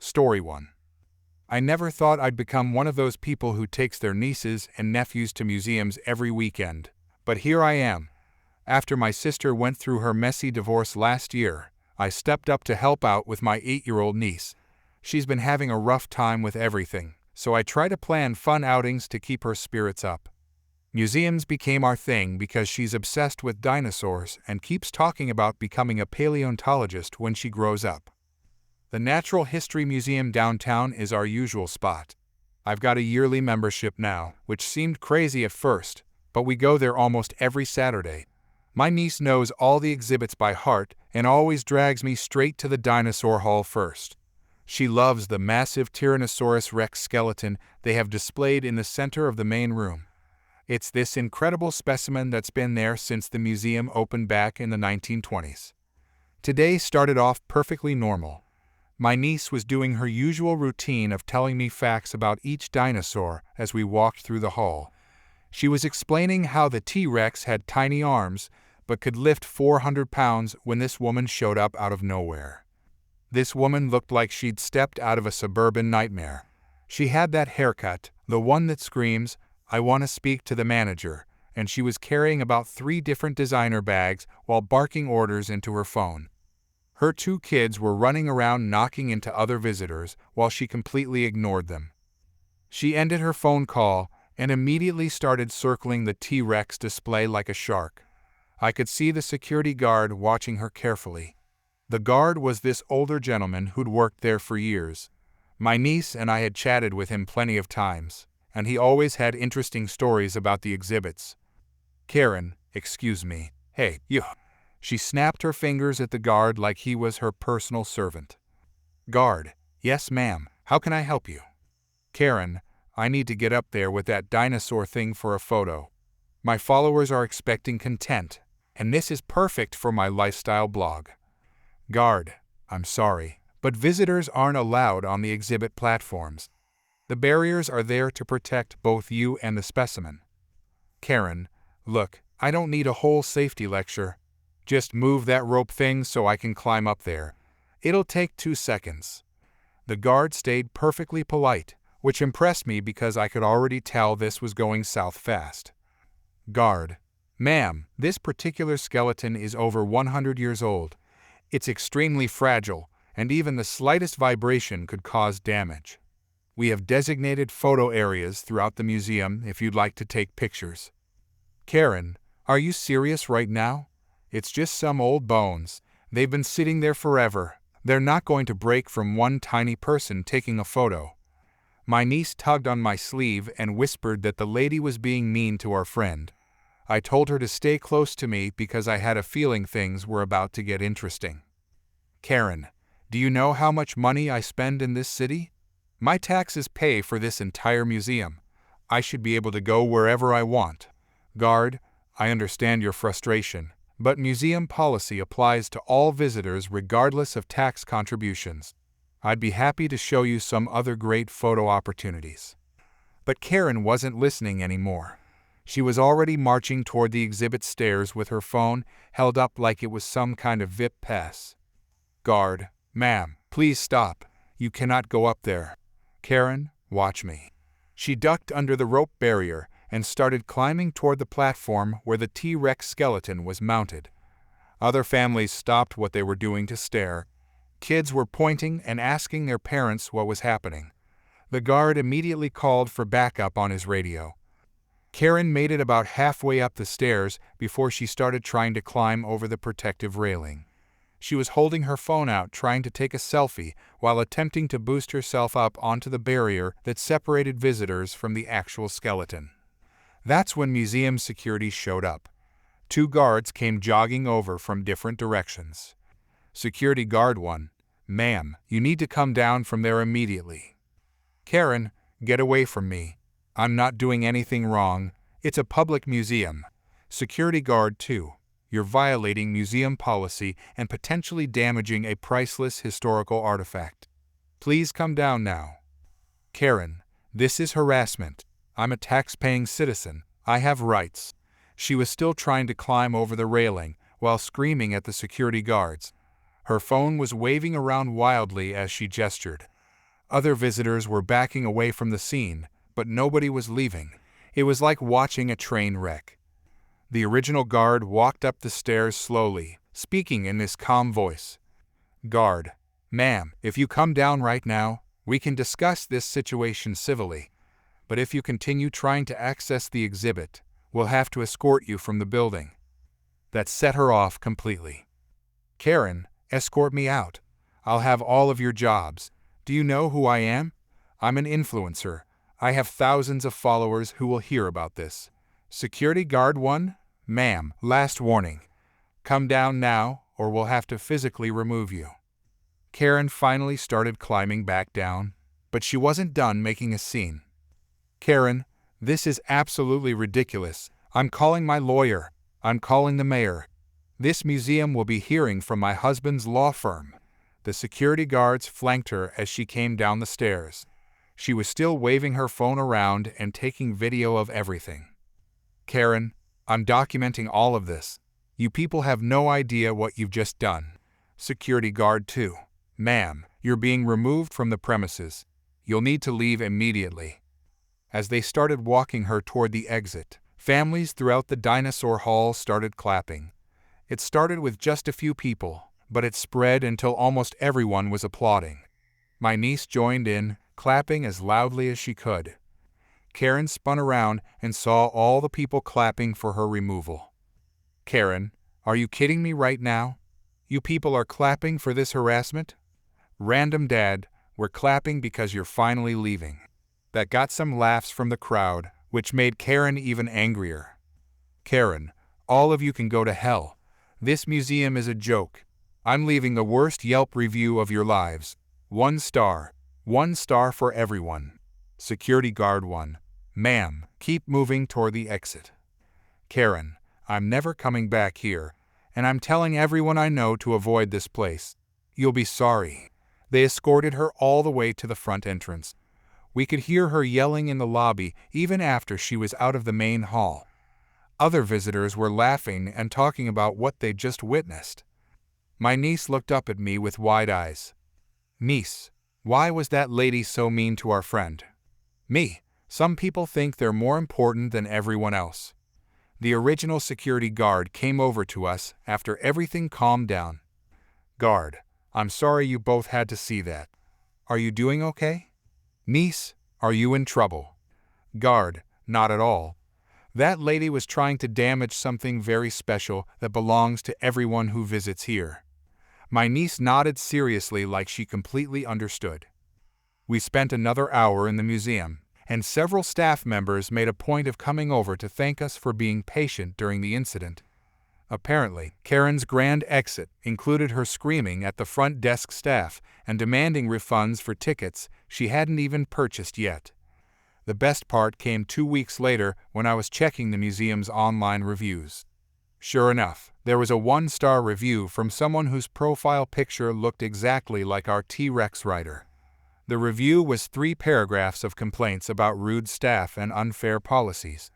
Story 1. I never thought I'd become one of those people who takes their nieces and nephews to museums every weekend. But here I am. After my sister went through her messy divorce last year, I stepped up to help out with my 8-year-old niece. She's been having a rough time with everything, so I try to plan fun outings to keep her spirits up. Museums became our thing because she's obsessed with dinosaurs and keeps talking about becoming a paleontologist when she grows up. The Natural History Museum downtown is our usual spot. I've got a yearly membership now, which seemed crazy at first, but we go there almost every Saturday. My niece knows all the exhibits by heart and always drags me straight to the dinosaur hall first. She loves the massive Tyrannosaurus Rex skeleton they have displayed in the center of the main room. It's this incredible specimen that's been there since the museum opened back in the 1920s. Today started off perfectly normal. My niece was doing her usual routine of telling me facts about each dinosaur as we walked through the hall. She was explaining how the T-Rex had tiny arms but could lift 400 pounds when this woman showed up out of nowhere. This woman looked like she'd stepped out of a suburban nightmare. She had that haircut, the one that screams, "I want to speak to the manager," and she was carrying about 3 different designer bags while barking orders into her phone. Her 2 kids were running around knocking into other visitors while she completely ignored them. She ended her phone call and immediately started circling the T-Rex display like a shark. I could see the security guard watching her carefully. The guard was this older gentleman who'd worked there for years. My niece and I had chatted with him plenty of times, and he always had interesting stories about the exhibits. "Karen, excuse me. Hey, you." She snapped her fingers at the guard like he was her personal servant. "Guard, yes ma'am, how can I help you?" "Karen, I need to get up there with that dinosaur thing for a photo. My followers are expecting content, and this is perfect for my lifestyle blog." "Guard, I'm sorry, but visitors aren't allowed on the exhibit platforms. The barriers are there to protect both you and the specimen." "Karen, look, I don't need a whole safety lecture. Just move that rope thing so I can climb up there. It'll take 2 seconds." The guard stayed perfectly polite, which impressed me because I could already tell this was going south fast. "Guard, ma'am, this particular skeleton is over 100 years old. It's extremely fragile, and even the slightest vibration could cause damage. We have designated photo areas throughout the museum if you'd like to take pictures." "Karen, are you serious right now? It's just some old bones. They've been sitting there forever. They're not going to break from one tiny person taking a photo." My niece tugged on my sleeve and whispered that the lady was being mean to our friend. I told her to stay close to me because I had a feeling things were about to get interesting. "Karen, do you know how much money I spend in this city? My taxes pay for this entire museum. I should be able to go wherever I want." "Guard, I understand your frustration, but museum policy applies to all visitors regardless of tax contributions. I'd be happy to show you some other great photo opportunities." But Karen wasn't listening anymore. She was already marching toward the exhibit stairs with her phone held up like it was some kind of VIP pass. "Guard, ma'am, please stop. You cannot go up there." "Karen, watch me." She ducked under the rope barrier and started climbing toward the platform where the T-Rex skeleton was mounted. Other families stopped what they were doing to stare. Kids were pointing and asking their parents what was happening. The guard immediately called for backup on his radio. Karen made it about halfway up the stairs before she started trying to climb over the protective railing. She was holding her phone out trying to take a selfie while attempting to boost herself up onto the barrier that separated visitors from the actual skeleton. That's when museum security showed up. 2 guards came jogging over from different directions. Security guard 1, "Ma'am, you need to come down from there immediately." "Karen, get away from me. I'm not doing anything wrong. It's a public museum." Security guard 2, "You're violating museum policy and potentially damaging a priceless historical artifact. Please come down now." "Karen, this is harassment. I'm a tax-paying citizen. I have rights." She was still trying to climb over the railing while screaming at the security guards. Her phone was waving around wildly as she gestured. Other visitors were backing away from the scene, but nobody was leaving. It was like watching a train wreck. The original guard walked up the stairs slowly, speaking in this calm voice. "Guard, ma'am, if you come down right now, we can discuss this situation civilly. But if you continue trying to access the exhibit, we'll have to escort you from the building." That set her off completely. "Karen, escort me out. I'll have all of your jobs. Do you know who I am? I'm an influencer. I have thousands of followers who will hear about this." Security guard 1, "Ma'am, last warning. Come down now, or we'll have to physically remove you." Karen finally started climbing back down, but she wasn't done making a scene. "Karen, this is absolutely ridiculous. I'm calling my lawyer. I'm calling the mayor. This museum will be hearing from my husband's law firm." The security guards flanked her as she came down the stairs. She was still waving her phone around and taking video of everything. "Karen, I'm documenting all of this. You people have no idea what you've just done." Security guard 2, "Ma'am, you're being removed from the premises. You'll need to leave immediately." As they started walking her toward the exit, families throughout the dinosaur hall started clapping. It started with just a few people, but it spread until almost everyone was applauding. My niece joined in, clapping as loudly as she could. Karen spun around and saw all the people clapping for her removal. "Karen, are you kidding me right now? You people are clapping for this harassment?" "Random Dad, we're clapping because you're finally leaving." That got some laughs from the crowd, which made Karen even angrier. "Karen, all of you can go to hell. This museum is a joke. I'm leaving the worst Yelp review of your lives. 1 star. 1 star for everyone." Security guard 1, "Ma'am, keep moving toward the exit." "Karen, I'm never coming back here, and I'm telling everyone I know to avoid this place. You'll be sorry." They escorted her all the way to the front entrance. We could hear her yelling in the lobby even after she was out of the main hall. Other visitors were laughing and talking about what they'd just witnessed. My niece looked up at me with wide eyes. "Niece, why was that lady so mean to our friend?" "Me, some people think they're more important than everyone else." The original security guard came over to us after everything calmed down. "Guard, I'm sorry you both had to see that. Are you doing okay?" "Niece, are you in trouble?" "Guard, not at all. That lady was trying to damage something very special that belongs to everyone who visits here." My niece nodded seriously like she completely understood. We spent another hour in the museum, and several staff members made a point of coming over to thank us for being patient during the incident. Apparently, Karen's grand exit included her screaming at the front desk staff and demanding refunds for tickets she hadn't even purchased yet. The best part came 2 weeks later when I was checking the museum's online reviews. Sure enough, there was a 1-star review from someone whose profile picture looked exactly like our T-Rex writer. The review was 3 paragraphs of complaints about rude staff and unfair policies.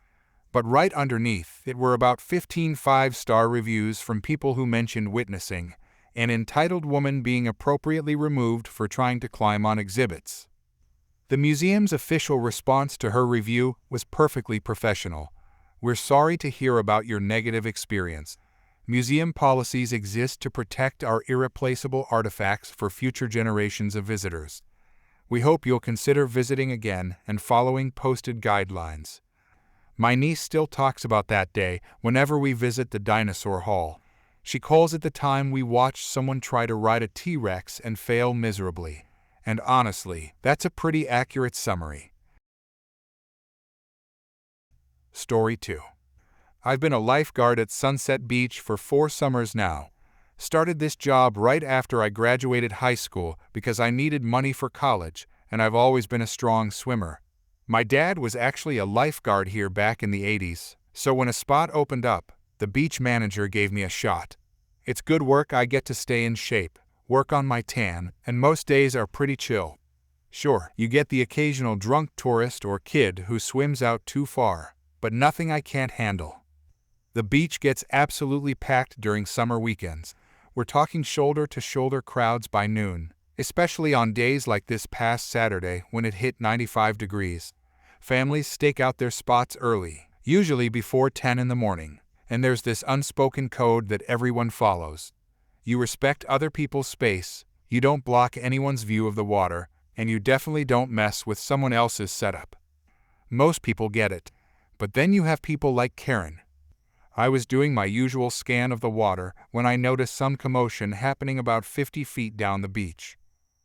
But right underneath it were about 15 5-star reviews from people who mentioned witnessing an entitled woman being appropriately removed for trying to climb on exhibits. The museum's official response to her review was perfectly professional. "We're sorry to hear about your negative experience. Museum policies exist to protect our irreplaceable artifacts for future generations of visitors. We hope you'll consider visiting again and following posted guidelines." My niece still talks about that day whenever we visit the dinosaur hall. She calls it the time we watched someone try to ride a T-Rex and fail miserably. And honestly, that's a pretty accurate summary. Story 2. I've been a lifeguard at Sunset Beach for 4 summers now. Started this job right after I graduated high school because I needed money for college, and I've always been a strong swimmer. My dad was actually a lifeguard here back in the 80s, so when a spot opened up, the beach manager gave me a shot. It's good work. I get to stay in shape, work on my tan, and most days are pretty chill. Sure, you get the occasional drunk tourist or kid who swims out too far, but nothing I can't handle. The beach gets absolutely packed during summer weekends. We're talking shoulder-to-shoulder crowds by noon. especially on days like this past Saturday when it hit 95 degrees. Families stake out their spots early, usually before 10 in the morning, and there's this unspoken code that everyone follows. You respect other people's space, you don't block anyone's view of the water, and you definitely don't mess with someone else's setup. Most people get it, but then you have people like Karen. I was doing my usual scan of the water when I noticed some commotion happening about 50 feet down the beach.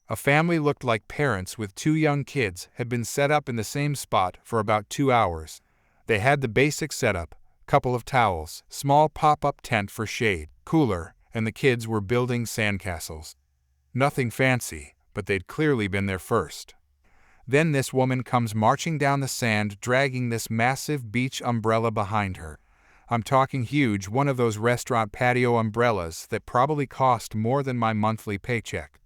A family looked like parents with 2 young kids had been set up in the same spot for about 2 hours. They had the basic setup, couple of towels, small pop-up tent for shade, cooler, and the kids were building sandcastles. Nothing fancy, but they'd clearly been there first. Then this woman comes marching down the sand dragging this massive beach umbrella behind her. I'm talking huge, one of those restaurant patio umbrellas that probably cost more than my monthly paycheck.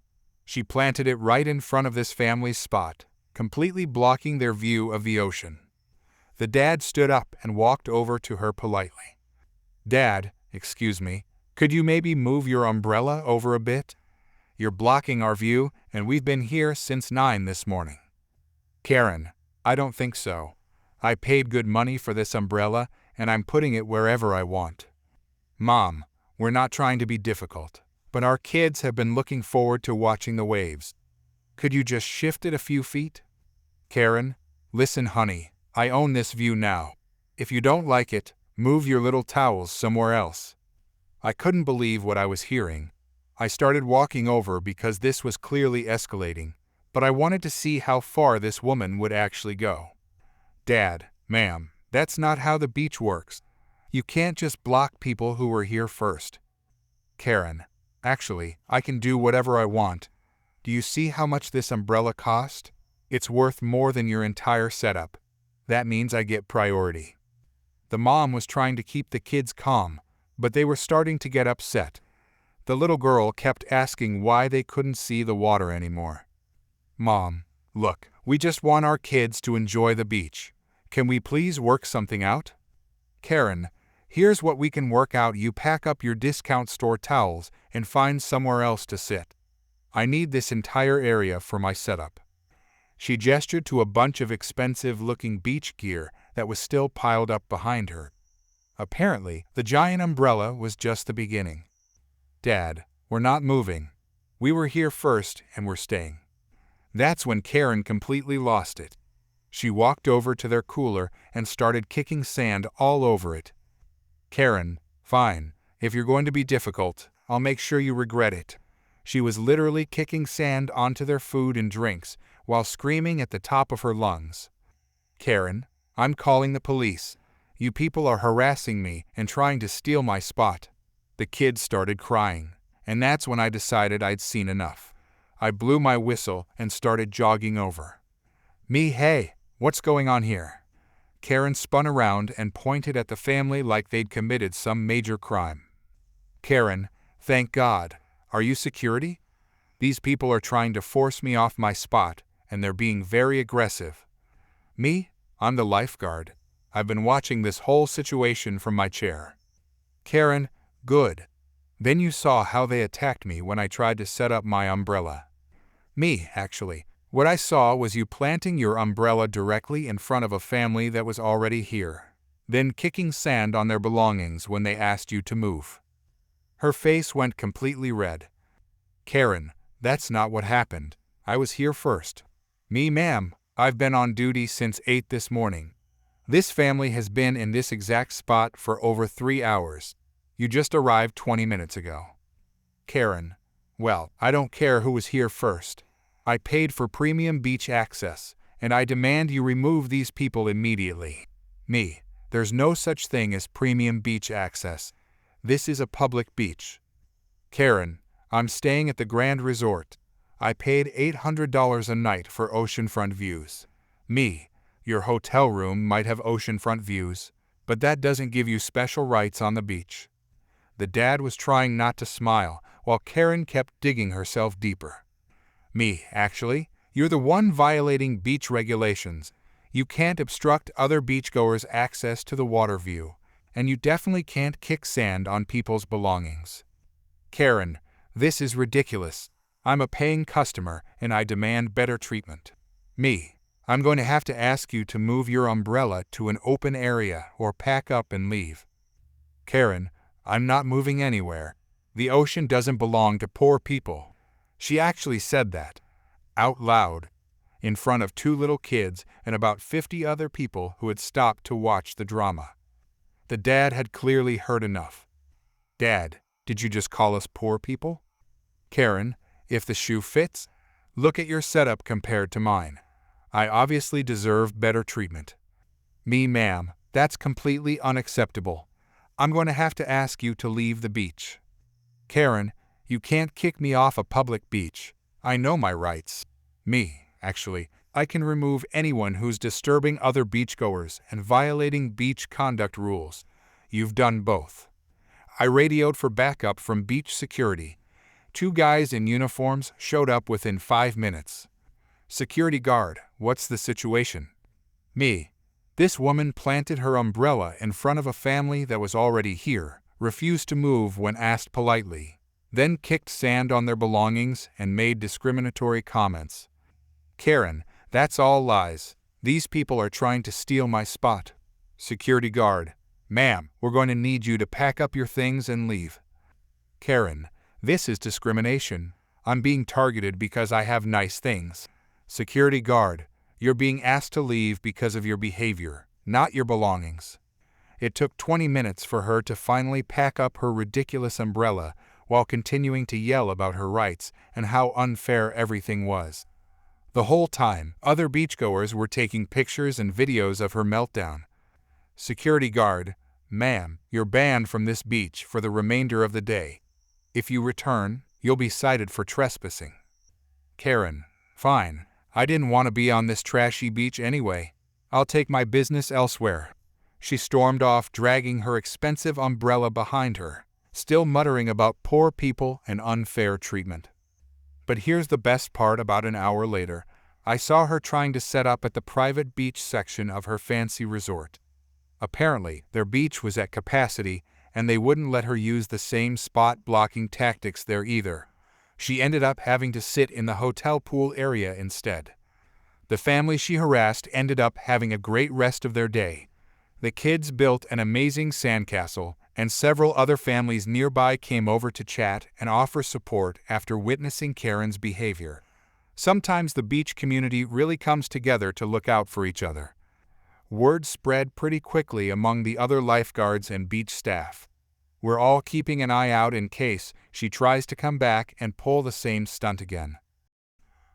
She planted it right in front of this family's spot, completely blocking their view of the ocean. The dad stood up and walked over to her politely. "Dad, excuse me, could you maybe move your umbrella over a bit? You're blocking our view, and we've been here since 9 this morning." "Karen, I don't think so. I paid good money for this umbrella, and I'm putting it wherever I want." "Mom, we're not trying to be difficult, but our kids have been looking forward to watching the waves. Could you just shift it a few feet?" "Karen, listen honey, I own this view now. If you don't like it, move your little towels somewhere else." I couldn't believe what I was hearing. I started walking over because this was clearly escalating, but I wanted to see how far this woman would actually go. "Dad, ma'am, that's not how the beach works. You can't just block people who were here first." "Karen, actually, I can do whatever I want. Do you see how much this umbrella cost? It's worth more than your entire setup. That means I get priority." The mom was trying to keep the kids calm, but they were starting to get upset. The little girl kept asking why they couldn't see the water anymore. "Mom, look, we just want our kids to enjoy the beach. Can we please work something out?" "Karen, here's what we can work out. You pack up your discount store towels and find somewhere else to sit. I need this entire area for my setup." She gestured to a bunch of expensive-looking beach gear that was still piled up behind her. Apparently, the giant umbrella was just the beginning. "Dad, we're not moving. We were here first and we're staying." That's when Karen completely lost it. She walked over to their cooler and started kicking sand all over it. "Karen, fine. If you're going to be difficult, I'll make sure you regret it." She was literally kicking sand onto their food and drinks while screaming at the top of her lungs. "Karen, I'm calling the police. You people are harassing me and trying to steal my spot." The kids started crying, and that's when I decided I'd seen enough. I blew my whistle and started jogging over. Hey, what's going on here?" Karen spun around and pointed at the family like they'd committed some major crime. "Karen, thank God. Are you security? These people are trying to force me off my spot, and they're being very aggressive." "Me? I'm the lifeguard. I've been watching this whole situation from my chair." "Karen, good. Then you saw how they attacked me when I tried to set up my umbrella." "Me, actually. What I saw was you planting your umbrella directly in front of a family that was already here, then kicking sand on their belongings when they asked you to move." Her face went completely red. "Karen, that's not what happened. I was here first." "Me, ma'am, I've been on duty since 8 this morning. This family has been in this exact spot for over 3 hours. You just arrived 20 minutes ago." "Karen, well, I don't care who was here first. I paid for premium beach access, and I demand you remove these people immediately." "Me, there's no such thing as premium beach access. This is a public beach." "Karen, I'm staying at the Grand Resort. I paid $800 a night for oceanfront views." "Me, your hotel room might have oceanfront views, but that doesn't give you special rights on the beach." The dad was trying not to smile, while Karen kept digging herself deeper. "Me, actually, you're the one violating beach regulations. You can't obstruct other beachgoers' access to the water view, and you definitely can't kick sand on people's belongings." "Karen, this is ridiculous. I'm a paying customer and I demand better treatment. Me. I'm going to have to ask you to move your umbrella to an open area or pack up and leave. Karen. I'm not moving anywhere. The ocean doesn't belong to poor people. She actually said that. Out loud. In front of 2 little kids and about 50 other people who had stopped to watch the drama. The dad had clearly heard enough. Dad, did you just call us poor people? Karen, if the shoe fits, look at your setup compared to mine. I obviously deserve better treatment. Me, ma'am, that's completely unacceptable. I'm going to have to ask you to leave the beach. Karen, you can't kick me off a public beach. I know my rights. Me, actually, I can remove anyone who's disturbing other beachgoers and violating beach conduct rules. You've done both. I radioed for backup from beach security. 2 guys in uniforms showed up within 5 minutes. Security guard, what's the situation? Me. This woman planted her umbrella in front of a family that was already here, refused to move when asked politely, then kicked sand on their belongings and made discriminatory comments. Karen, that's all lies. These people are trying to steal my spot. Security guard, ma'am, we're going to need you to pack up your things and leave. Karen, this is discrimination. I'm being targeted because I have nice things. Security guard, you're being asked to leave because of your behavior, not your belongings. It took 20 minutes for her to finally pack up her ridiculous umbrella while continuing to yell about her rights and how unfair everything was. The whole time, other beachgoers were taking pictures and videos of her meltdown. Security guard, ma'am, you're banned from this beach for the remainder of the day. If you return, you'll be cited for trespassing. Karen, fine. I didn't want to be on this trashy beach anyway. I'll take my business elsewhere. She stormed off, dragging her expensive umbrella behind her, still muttering about poor people and unfair treatment. But here's the best part. About an hour later, I saw her trying to set up at the private beach section of her fancy resort. Apparently, their beach was at capacity, and they wouldn't let her use the same spot-blocking tactics there either. She ended up having to sit in the hotel pool area instead. The family she harassed ended up having a great rest of their day. The kids built an amazing sandcastle, and several other families nearby came over to chat and offer support after witnessing Karen's behavior. Sometimes the beach community really comes together to look out for each other. Word spread pretty quickly among the other lifeguards and beach staff. We're all keeping an eye out in case she tries to come back and pull the same stunt again.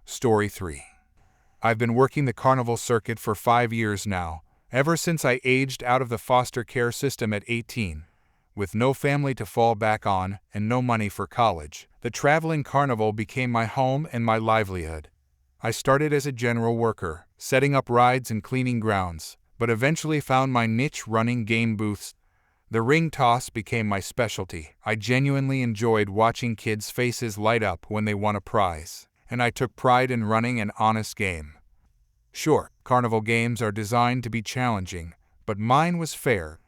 Story 3. I've been working the carnival circuit for 5 years now, ever since I aged out of the foster care system at 18. With no family to fall back on and no money for college, the traveling carnival became my home and my livelihood. I started as a general worker, setting up rides and cleaning grounds, but eventually found my niche running game booths. The ring toss became my specialty. I genuinely enjoyed watching kids' faces light up when they won a prize, and I took pride in running an honest game. Sure, carnival games are designed to be challenging, but mine was fair.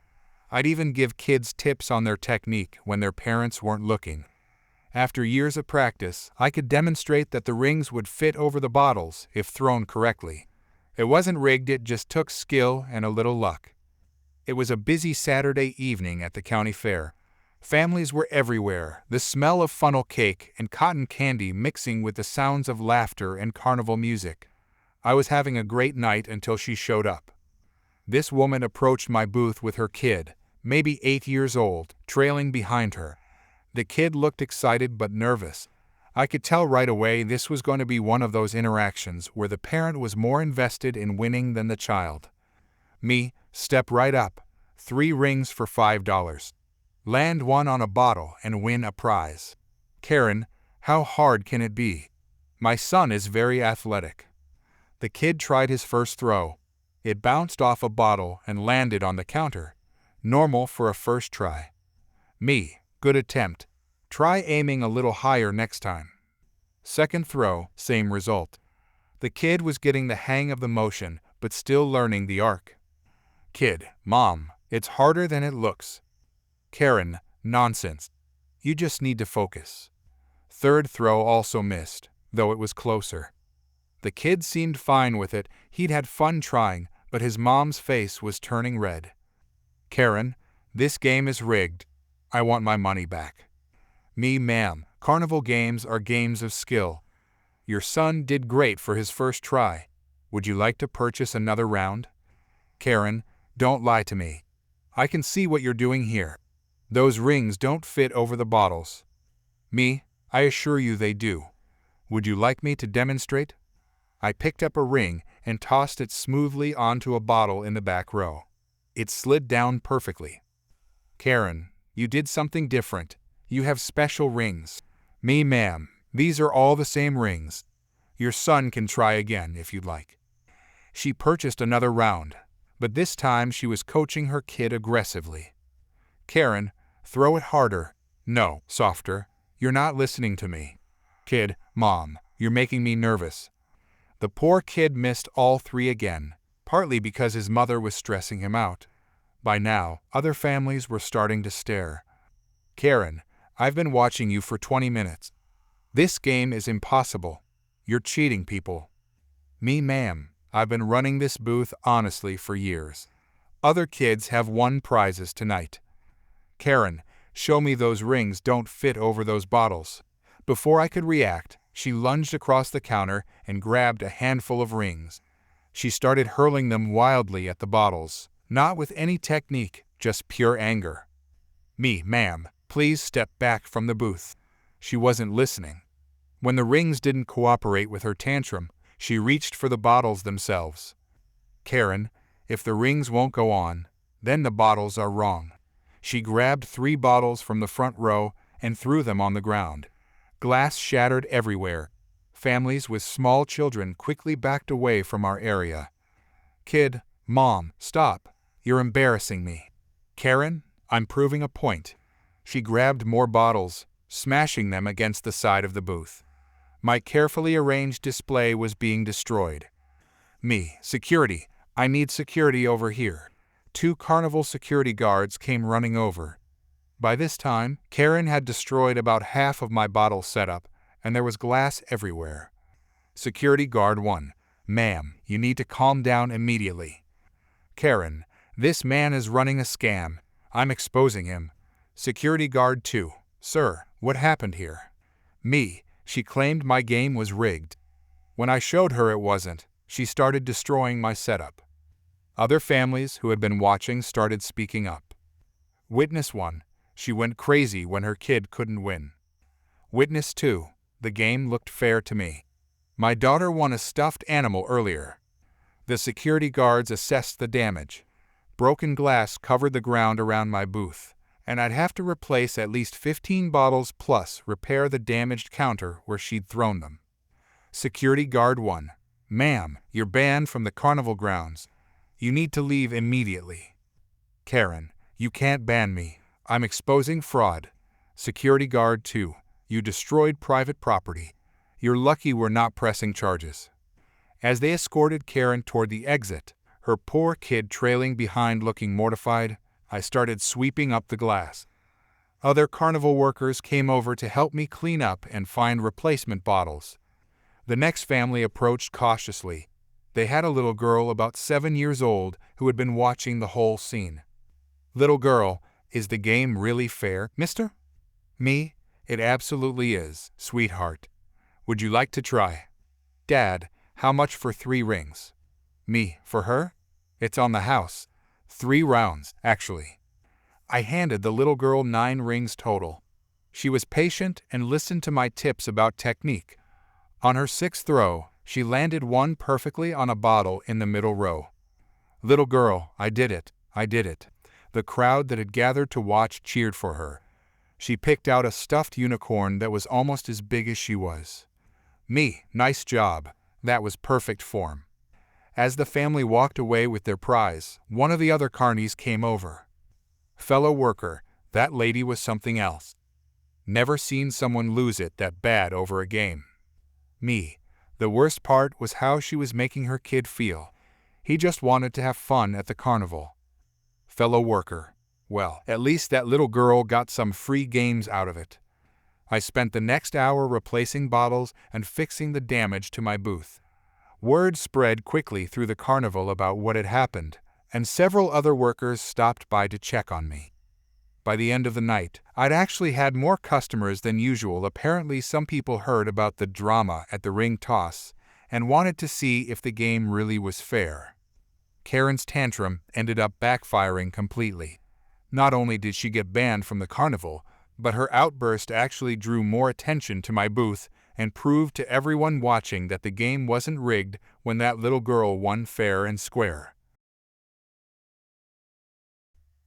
I'd even give kids tips on their technique when their parents weren't looking. After years of practice, I could demonstrate that the rings would fit over the bottles if thrown correctly. It wasn't rigged, it just took skill and a little luck. It was a busy Saturday evening at the county fair. Families were everywhere, the smell of funnel cake and cotton candy mixing with the sounds of laughter and carnival music. I was having a great night until she showed up. This woman approached my booth with her kid, maybe 8 years old, trailing behind her. The kid looked excited but nervous. I could tell right away this was going to be one of those interactions where the parent was more invested in winning than the child. Me, step right up. 3 rings for $5. Land one on a bottle and win a prize. Karen, how hard can it be? My son is very athletic. The kid tried his first throw. It bounced off a bottle and landed on the counter. Normal for a first try. Me, good attempt. Try aiming a little higher next time. Second throw, same result. The kid was getting the hang of the motion, but still learning the arc. Kid, Mom, it's harder than it looks. Karen, nonsense. You just need to focus. third throw also missed, though it was closer. The kid seemed fine with it. He'd had fun trying, but his mom's face was turning red. Karen, this game is rigged. I want my money back. Me, ma'am, carnival games are games of skill. Your son did great for his first try. Would you like to purchase another round? Karen, don't lie to me. I can see what you're doing here. Those rings don't fit over the bottles. Me, I assure you they do. Would you like me to demonstrate? I picked up a ring and tossed it smoothly onto a bottle in the back row. It slid down perfectly. Karen, you did something different. You have special rings. Me, ma'am, these are all the same rings. Your son can try again if you'd like. She purchased another round, but this time she was coaching her kid aggressively. Karen, throw it harder. No, softer. You're not listening to me. Kid, Mom, you're making me nervous. The poor kid missed all three again, partly because his mother was stressing him out. By now, other families were starting to stare. Karen, I've been watching you for 20 minutes. This game is impossible. You're cheating people. Me, ma'am, I've been running this booth honestly for years. Other kids have won prizes tonight. Karen, show me those rings don't fit over those bottles. Before I could react, she lunged across the counter and grabbed a handful of rings. She started hurling them wildly at the bottles, not with any technique, just pure anger. Me, ma'am, please step back from the booth. She wasn't listening. When the rings didn't cooperate with her tantrum, she reached for the bottles themselves. Karen, if the rings won't go on, then the bottles are wrong. She grabbed 3 bottles from the front row and threw them on the ground. Glass shattered everywhere. Families with small children quickly backed away from our area. Kid, Mom, stop. You're embarrassing me. Karen, I'm proving a point. She grabbed more bottles, smashing them against the side of the booth. My carefully arranged display was being destroyed. Me, security. I need security over here. 2 carnival security guards came running over. By this time, Karen had destroyed about half of my bottle setup, and there was glass everywhere. Security guard 1. Ma'am, you need to calm down immediately. Karen, this man is running a scam. I'm exposing him. Security guard 2. Sir, what happened here? Me, she claimed my game was rigged. When I showed her it wasn't, she started destroying my setup. Other families who had been watching started speaking up. Witness 1. She went crazy when her kid couldn't win. Witness 2. The game looked fair to me. My daughter won a stuffed animal earlier. The security guards assessed the damage. Broken glass covered the ground around my booth, and I'd have to replace at least 15 bottles plus repair the damaged counter where she'd thrown them. Security guard 1. Ma'am, you're banned from the carnival grounds. You need to leave immediately. Karen, you can't ban me. I'm exposing fraud. Security guard 2. You destroyed private property. You're lucky we're not pressing charges. As they escorted Karen toward the exit, her poor kid trailing behind looking mortified, I started sweeping up the glass. Other carnival workers came over to help me clean up and find replacement bottles. The next family approached cautiously. They had a little girl about 7 years old who had been watching the whole scene. Little girl, is the game really fair, mister? Me, it absolutely is, sweetheart. Would you like to try? Dad, how much for 3 rings? Me, for her? It's on the house. 3 rounds, actually. I handed the little girl 9 rings total. She was patient and listened to my tips about technique. On her 6th throw, she landed one perfectly on a bottle in the middle row. Little girl, I did it, I did it. The crowd that had gathered to watch cheered for her. She picked out a stuffed unicorn that was almost as big as she was. Me, nice job. That was perfect form. As the family walked away with their prize, one of the other carnies came over. Fellow worker, that lady was something else. Never seen someone lose it that bad over a game. Me, the worst part was how she was making her kid feel. He just wanted to have fun at the carnival. Fellow worker, well, at least that little girl got some free games out of it. I spent the next hour replacing bottles and fixing the damage to my booth. Word spread quickly through the carnival about what had happened, and several other workers stopped by to check on me. By the end of the night, I'd actually had more customers than usual. Apparently, some people heard about the drama at the ring toss and wanted to see if the game really was fair. Karen's tantrum ended up backfiring completely. Not only did she get banned from the carnival, but her outburst actually drew more attention to my booth and proved to everyone watching that the game wasn't rigged when that little girl won fair and square.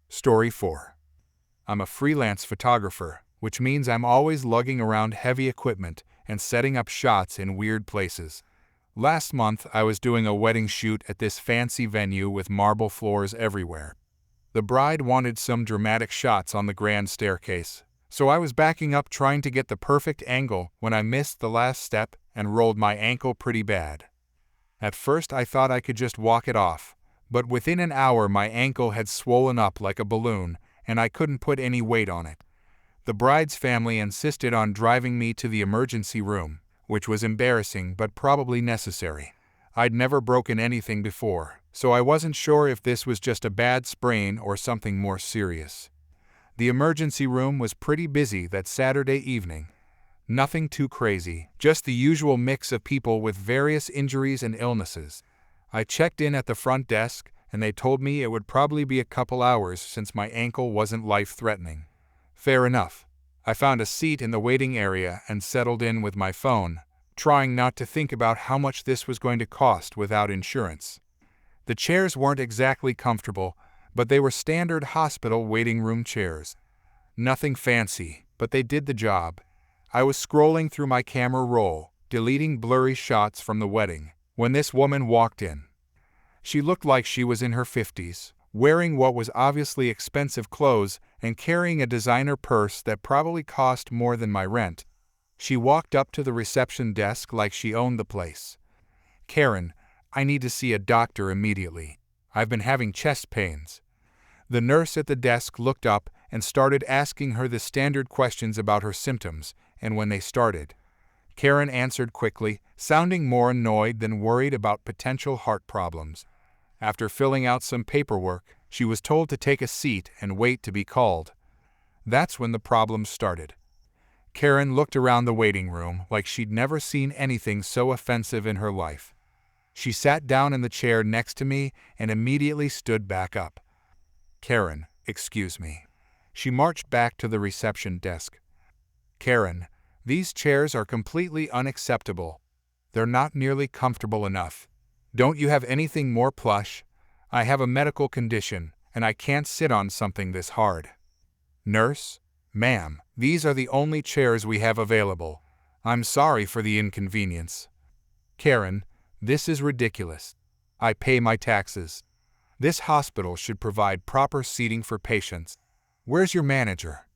Story 4. I'm a freelance photographer, which means I'm always lugging around heavy equipment and setting up shots in weird places. Last month, I was doing a wedding shoot at this fancy venue with marble floors everywhere. The bride wanted some dramatic shots on the grand staircase, so I was backing up trying to get the perfect angle when I missed the last step and rolled my ankle pretty bad. At first I thought I could just walk it off, but within an hour my ankle had swollen up like a balloon and I couldn't put any weight on it. The bride's family insisted on driving me to the emergency room, which was embarrassing but probably necessary. I'd never broken anything before, so I wasn't sure if this was just a bad sprain or something more serious. The emergency room was pretty busy that Saturday evening. Nothing too crazy, just the usual mix of people with various injuries and illnesses. I checked in at the front desk, and they told me it would probably be a couple hours since my ankle wasn't life-threatening. Fair enough. I found a seat in the waiting area and settled in with my phone, trying not to think about how much this was going to cost without insurance. The chairs weren't exactly comfortable, but they were standard hospital waiting room chairs. Nothing fancy, but they did the job. I was scrolling through my camera roll, deleting blurry shots from the wedding, when this woman walked in. She looked like she was in her 50s, wearing what was obviously expensive clothes and carrying a designer purse that probably cost more than my rent. She walked up to the reception desk like she owned the place. "Karen, I need to see a doctor immediately. I've been having chest pains." The nurse at the desk looked up and started asking her the standard questions about her symptoms, and when they started, Karen answered quickly, sounding more annoyed than worried about potential heart problems. After filling out some paperwork, she was told to take a seat and wait to be called. That's when the problems started. Karen looked around the waiting room like she'd never seen anything so offensive in her life. She sat down in the chair next to me and immediately stood back up. "Karen, excuse me." She marched back to the reception desk. "Karen, these chairs are completely unacceptable. They're not nearly comfortable enough. Don't you have anything more plush? I have a medical condition, and I can't sit on something this hard." "Nurse? Ma'am, these are the only chairs we have available. I'm sorry for the inconvenience." "Karen, this is ridiculous. I pay my taxes. This hospital should provide proper seating for patients. Where's your manager?"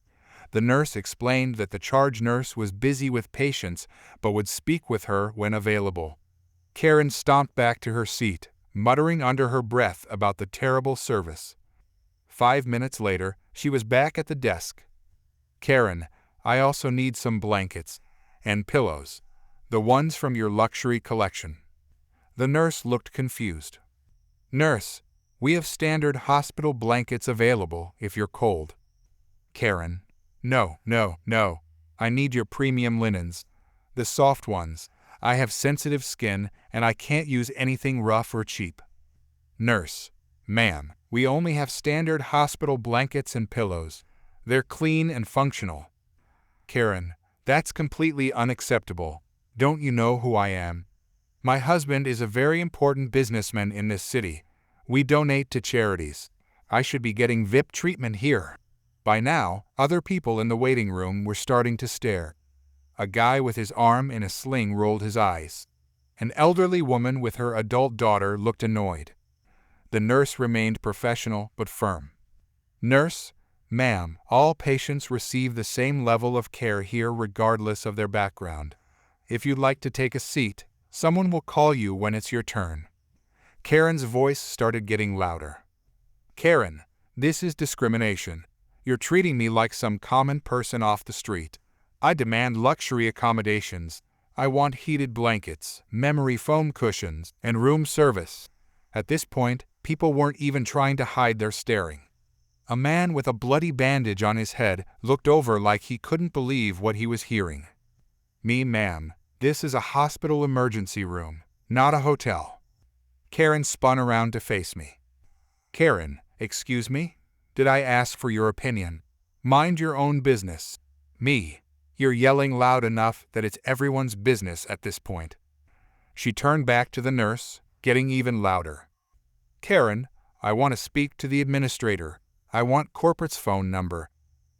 The nurse explained that the charge nurse was busy with patients but would speak with her when available. Karen stomped back to her seat, muttering under her breath about the terrible service. 5 minutes later, she was back at the desk. "Karen, I also need some blankets and pillows, the ones from your luxury collection." The nurse looked confused. "Nurse, we have standard hospital blankets available if you're cold." "Karen, no. I need your premium linens, the soft ones. I have sensitive skin and I can't use anything rough or cheap." "Nurse, ma'am, we only have standard hospital blankets and pillows. They're clean and functional." "Karen, that's completely unacceptable. Don't you know who I am? My husband is a very important businessman in this city. We donate to charities. I should be getting VIP treatment here." By now, other people in the waiting room were starting to stare. A guy with his arm in a sling rolled his eyes. An elderly woman with her adult daughter looked annoyed. The nurse remained professional but firm. "Nurse, ma'am, all patients receive the same level of care here regardless of their background. If you'd like to take a seat, someone will call you when it's your turn." Karen's voice started getting louder. "Karen, this is discrimination. You're treating me like some common person off the street. I demand luxury accommodations. I want heated blankets, memory foam cushions, and room service. At this point, people weren't even trying to hide their staring. A man with a bloody bandage on his head looked over like he couldn't believe what he was hearing. Me, ma'am, this is a hospital emergency room, not a hotel. Karen spun around to face me. Karen, excuse me? Did I ask for your opinion? Mind your own business. Me, you're yelling loud enough that it's everyone's business at this point. She turned back to the nurse, getting even louder. Karen, I want to speak to the administrator. I want corporate's phone number.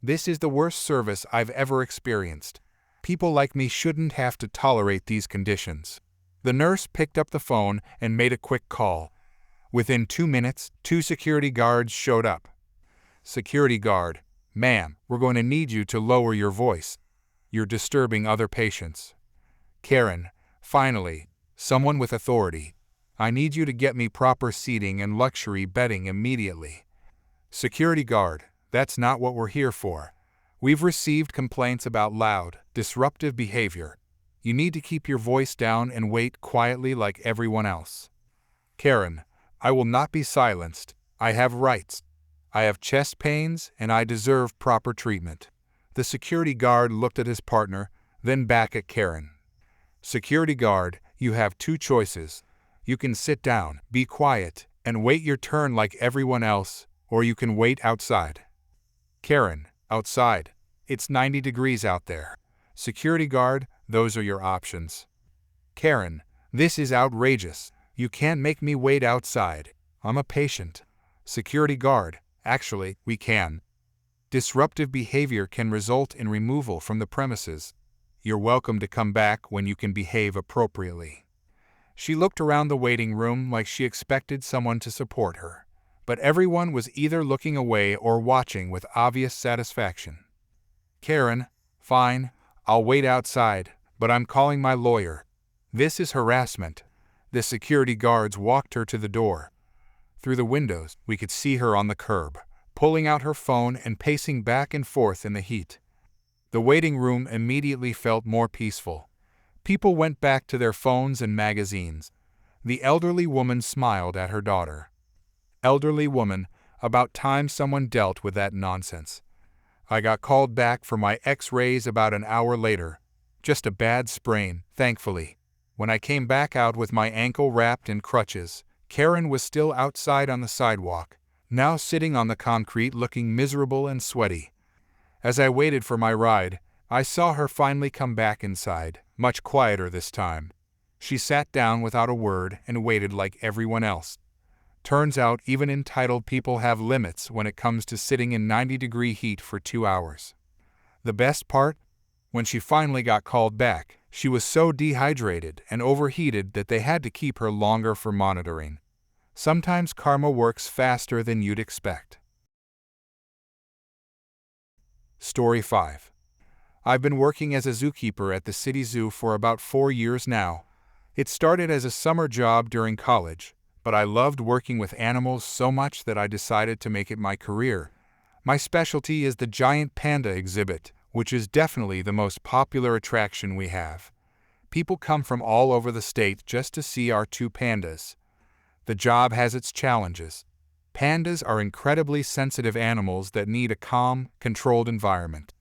This is the worst service I've ever experienced. People like me shouldn't have to tolerate these conditions. The nurse picked up the phone and made a quick call. Within 2 minutes, 2 security guards showed up. Security guard, ma'am, we're going to need you to lower your voice. You're disturbing other patients. Karen, finally, someone with authority. I need you to get me proper seating and luxury bedding immediately. Security guard, that's not what we're here for. We've received complaints about loud, disruptive behavior. You need to keep your voice down and wait quietly like everyone else. Karen, I will not be silenced. I have rights. I have chest pains and I deserve proper treatment. The security guard looked at his partner, then back at Karen. Security guard, you have 2 choices. You can sit down, be quiet, and wait your turn like everyone else, or you can wait outside. Karen, outside. It's 90 degrees out there. Security guard, those are your options. Karen, this is outrageous. You can't make me wait outside. I'm a patient. Security guard, actually, we can. Disruptive behavior can result in removal from the premises. You're welcome to come back when you can behave appropriately. She looked around the waiting room like she expected someone to support her, but everyone was either looking away or watching with obvious satisfaction. Karen, fine, I'll wait outside, but I'm calling my lawyer. This is harassment. The security guards walked her to the door. Through the windows, we could see her on the curb, pulling out her phone and pacing back and forth in the heat. The waiting room immediately felt more peaceful. People went back to their phones and magazines. The elderly woman smiled at her daughter. Elderly woman, about time someone dealt with that nonsense. I got called back for my X-rays about an hour later. Just a bad sprain, thankfully. When I came back out with my ankle wrapped in crutches, Karen was still outside on the sidewalk, now sitting on the concrete looking miserable and sweaty. As I waited for my ride, I saw her finally come back inside, much quieter this time. She sat down without a word and waited like everyone else. Turns out even entitled people have limits when it comes to sitting in 90-degree heat for 2 hours. The best part? When she finally got called back, she was so dehydrated and overheated that they had to keep her longer for monitoring. Sometimes karma works faster than you'd expect. Story 5. I've been working as a zookeeper at the city zoo for about 4 years now. It started as a summer job during college, but I loved working with animals so much that I decided to make it my career. My specialty is the giant panda exhibit, which is definitely the most popular attraction we have. People come from all over the state just to see our 2 pandas. The job has its challenges. Pandas are incredibly sensitive animals that need a calm, controlled environment.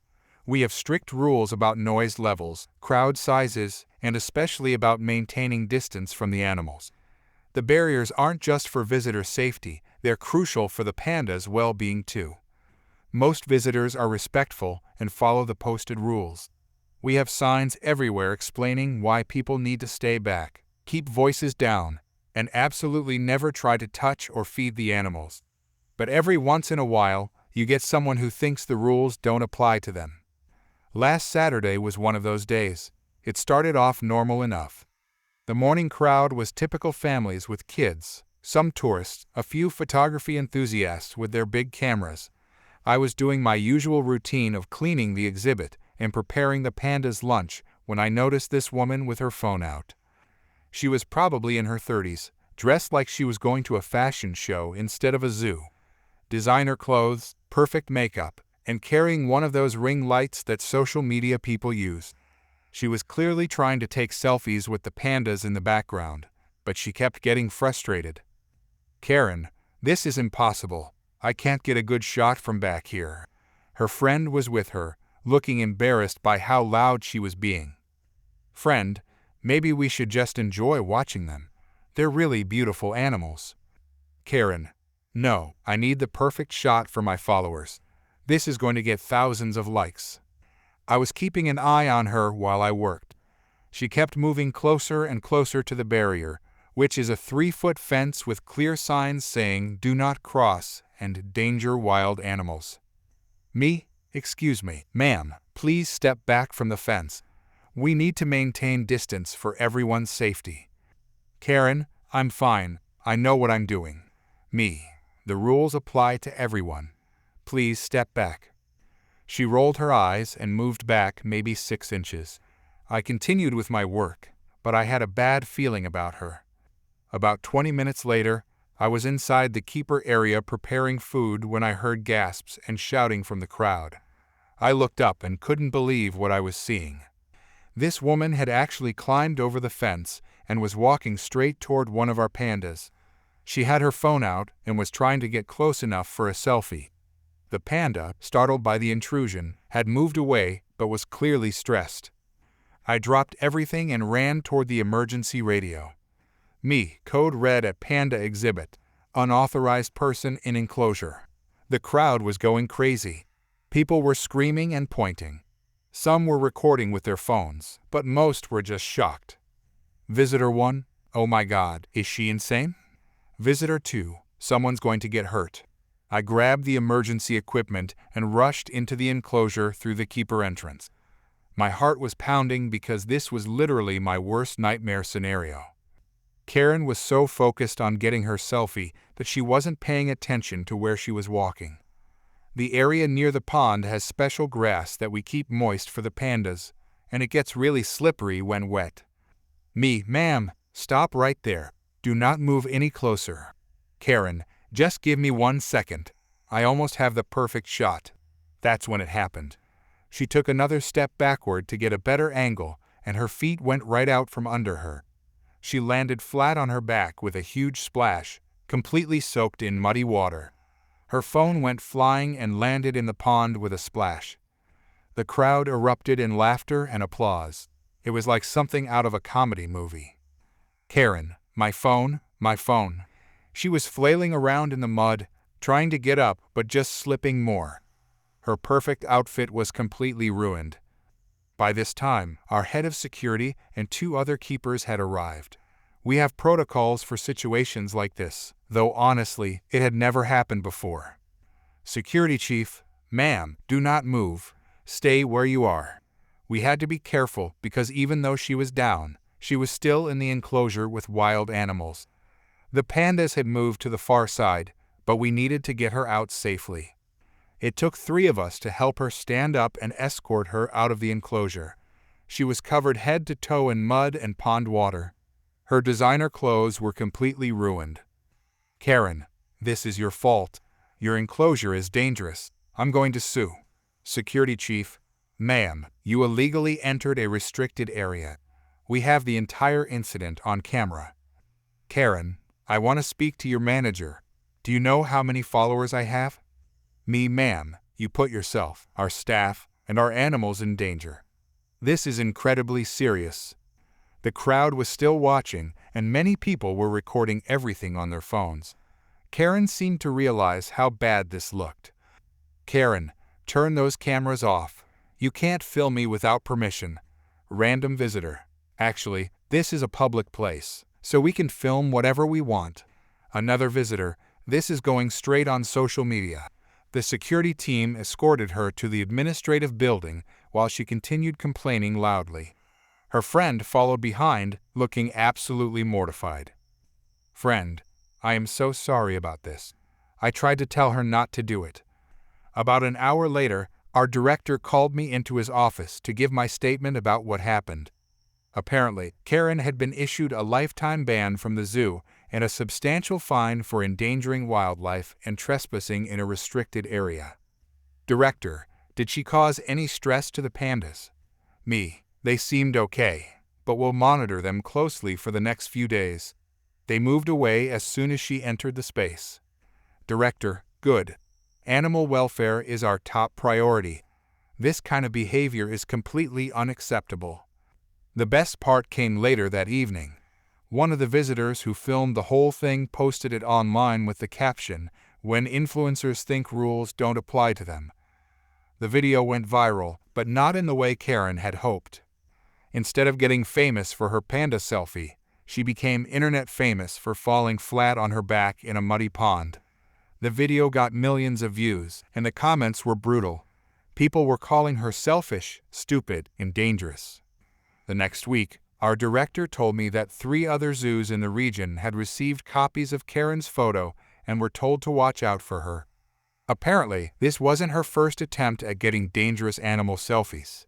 We have strict rules about noise levels, crowd sizes, and especially about maintaining distance from the animals. The barriers aren't just for visitor safety, they're crucial for the pandas' well-being too. Most visitors are respectful and follow the posted rules. We have signs everywhere explaining why people need to stay back, keep voices down, and absolutely never try to touch or feed the animals. But every once in a while, you get someone who thinks the rules don't apply to them. Last Saturday was one of those days. It started off normal enough. The morning crowd was typical families with kids, some tourists, a few photography enthusiasts with their big cameras. I was doing my usual routine of cleaning the exhibit and preparing the pandas' lunch when I noticed this woman with her phone out. She was probably in her 30s, dressed like she was going to a fashion show instead of a zoo. Designer clothes, perfect makeup, and carrying one of those ring lights that social media people use. She was clearly trying to take selfies with the pandas in the background, but she kept getting frustrated. "Karen, this is impossible. I can't get a good shot from back here." Her friend was with her, looking embarrassed by how loud she was being. "Friend, maybe we should just enjoy watching them. They're really beautiful animals." Karen, "No, I need the perfect shot for my followers. This is going to get thousands of likes." I was keeping an eye on her while I worked. She kept moving closer and closer to the barrier, which is a 3-foot fence with clear signs saying "Do not cross" and "Danger wild animals." Me? "Excuse me, ma'am, please step back from the fence. We need to maintain distance for everyone's safety." Karen, "I'm fine. I know what I'm doing." Me, "The rules apply to everyone. Please step back." She rolled her eyes and moved back maybe 6 inches. I continued with my work, but I had a bad feeling about her. About 20 minutes later, I was inside the keeper area preparing food when I heard gasps and shouting from the crowd. I looked up and couldn't believe what I was seeing. This woman had actually climbed over the fence and was walking straight toward one of our pandas. She had her phone out and was trying to get close enough for a selfie. The panda, startled by the intrusion, had moved away but was clearly stressed. I dropped everything and ran toward the emergency radio. Me, code red at panda exhibit, unauthorized person in enclosure. The crowd was going crazy. People were screaming and pointing. Some were recording with their phones, but most were just shocked. Visitor 1, "Oh my God, is she insane?" Visitor 2, "Someone's going to get hurt." I grabbed the emergency equipment and rushed into the enclosure through the keeper entrance. My heart was pounding because this was literally my worst nightmare scenario. Karen was so focused on getting her selfie that she wasn't paying attention to where she was walking. The area near the pond has special grass that we keep moist for the pandas, and it gets really slippery when wet. Me, "Ma'am, stop right there. Do not move any closer." Karen, "Just give me 1 second. I almost have the perfect shot." That's when it happened. She took another step backward to get a better angle, and her feet went right out from under her. She landed flat on her back with a huge splash, completely soaked in muddy water. Her phone went flying and landed in the pond with a splash. The crowd erupted in laughter and applause. It was like something out of a comedy movie. Karen, "My phone, my phone." She was flailing around in the mud, trying to get up but just slipping more. Her perfect outfit was completely ruined. By this time, our head of security and 2 other keepers had arrived. We have protocols for situations like this, though honestly, it had never happened before. Security chief, "Ma'am, do not move. Stay where you are." We had to be careful because even though she was down, she was still in the enclosure with wild animals. The pandas had moved to the far side, but we needed to get her out safely. It took 3 of us to help her stand up and escort her out of the enclosure. She was covered head to toe in mud and pond water. Her designer clothes were completely ruined. Karen, "This is your fault. Your enclosure is dangerous. I'm going to sue." Security chief, "Ma'am, you illegally entered a restricted area. We have the entire incident on camera." Karen, "I want to speak to your manager. Do you know how many followers I have?" Me, "Ma'am, you put yourself, our staff, and our animals in danger. This is incredibly serious." The crowd was still watching, and many people were recording everything on their phones. Karen seemed to realize how bad this looked. Karen, "Turn those cameras off. You can't film me without permission." Random visitor, "Actually, this is a public place, so we can film whatever we want." Another visitor, "This is going straight on social media." The security team escorted her to the administrative building while she continued complaining loudly. Her friend followed behind, looking absolutely mortified. "Friend, I am so sorry about this. I tried to tell her not to do it." About an hour later, our director called me into his office to give my statement about what happened. Apparently, Karen had been issued a lifetime ban from the zoo and a substantial fine for endangering wildlife and trespassing in a restricted area. Director, did she cause any stress to the pandas? Me, they seemed okay, but we'll monitor them closely for the next few days. They moved away as soon as she entered the space. Director, good. Animal welfare is our top priority. This kind of behavior is completely unacceptable. The best part came later that evening. One of the visitors who filmed the whole thing posted it online with the caption, "When influencers think rules don't apply to them." The video went viral, but not in the way Karen had hoped. Instead of getting famous for her panda selfie, she became internet famous for falling flat on her back in a muddy pond. The video got millions of views, and the comments were brutal. People were calling her selfish, stupid, and dangerous. The next week, our director told me that 3 other zoos in the region had received copies of Karen's photo and were told to watch out for her. Apparently, this wasn't her first attempt at getting dangerous animal selfies.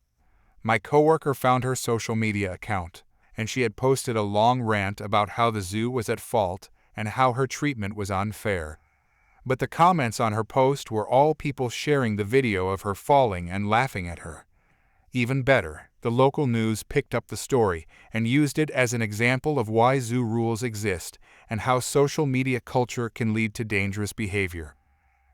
My coworker found her social media account, and she had posted a long rant about how the zoo was at fault and how her treatment was unfair. But the comments on her post were all people sharing the video of her falling and laughing at her. Even better, the local news picked up the story and used it as an example of why zoo rules exist and how social media culture can lead to dangerous behavior.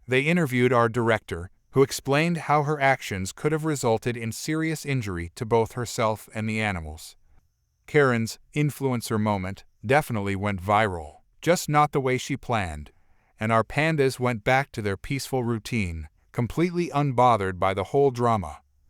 They interviewed our director, who explained how her actions could have resulted in serious injury to both herself and the animals. Karen's influencer moment definitely went viral, just not the way she planned, and our pandas went back to their peaceful routine, completely unbothered by the whole drama.